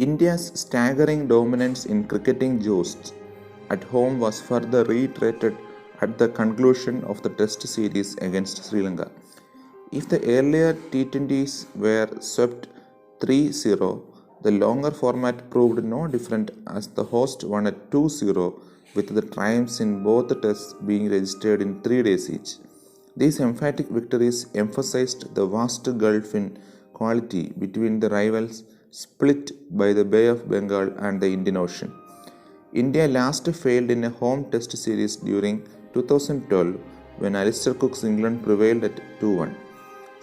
India's staggering dominance in cricketing joust at home was further reiterated at the conclusion of the Test series against Sri Lanka. If the earlier T20s were swept 3-0, the longer format proved no different as the host won at 2-0 with the triumphs in both the tests being registered in 3 days each. These emphatic victories emphasized the vast gulf in quality between the rivals split by the Bay of Bengal and the Indian Ocean. India last failed in a home test series during 2012 when Alistair Cook's England prevailed at 2-1.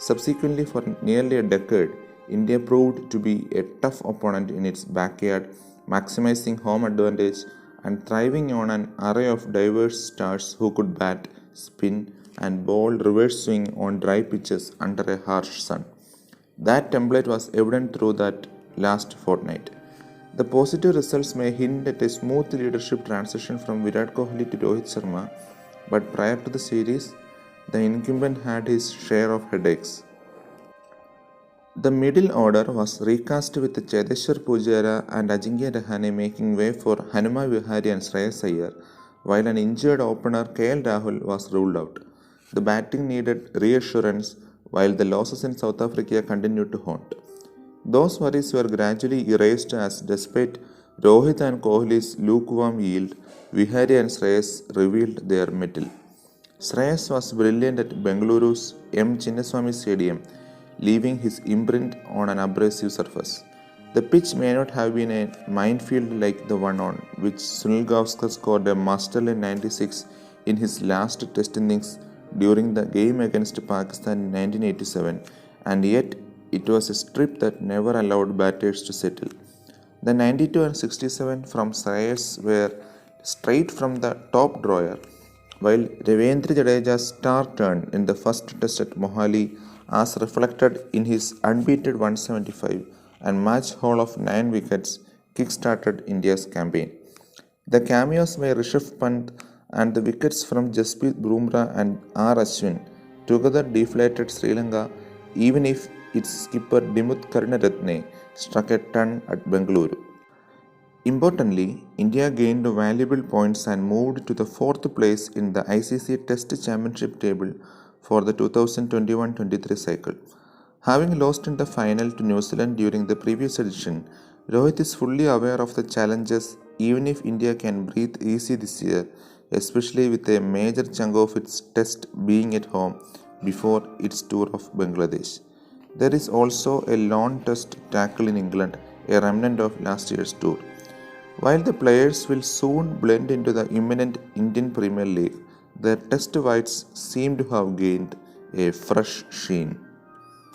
Subsequently, for nearly a decade, India proved to be a tough opponent in its backyard, maximizing home advantage and thriving on an array of diverse stars who could bat, spin, and bowl reverse swing on dry pitches under a harsh sun. That template was evident through that last fortnight. The positive results may hint at a smooth leadership transition from Virat Kohli to Rohit Sharma, but prior to the series, the incumbent had his share of headaches. The middle order was recast with Cheteshwar Pujara and Ajinkya Rahane making way for Hanuma Vihari and Shreyas Iyer, while an injured opener KL Rahul was ruled out. The batting needed reassurance while the losses in South Africa continued to haunt. Those worries were gradually erased as despite Rohit and Kohli's lukewarm yield, Vihari and Shreyas revealed their mettle. Shreyas was brilliant at Bengaluru's M. Chinnaswamy Stadium, leaving his imprint on an abrasive surface. The pitch may not have been a minefield like the one on which Sunil Gavaskar scored a masterly 96 in his last test innings during the game against Pakistan in 1987, and yet it was a strip that never allowed batters to settle. The 92 and 67 from Shreyas were straight from the top drawer, while Ravindra Jadeja's star turn in the first test at Mohali, as reflected in his unbeaten 175 and match haul of 9 wickets, kick-started India's campaign. The cameos by Rishabh Pant and the wickets from Jasprit Bumrah and R. Ashwin together deflated Sri Lanka, even if its skipper Dimuth Karunaratne struck a ton at Bengaluru. Importantly, India gained valuable points and moved to the 4th place in the ICC Test Championship table for the 2021-23 cycle. Having lost in the final to New Zealand during the previous edition, Rohit is fully aware of the challenges even if India can breathe easy this year, especially with a major chunk of its test being at home before its tour of Bangladesh. There is also a lone test tackle in England, a remnant of last year's tour. While the players will soon blend into the imminent Indian Premier League, their test whites seem to have gained a fresh sheen.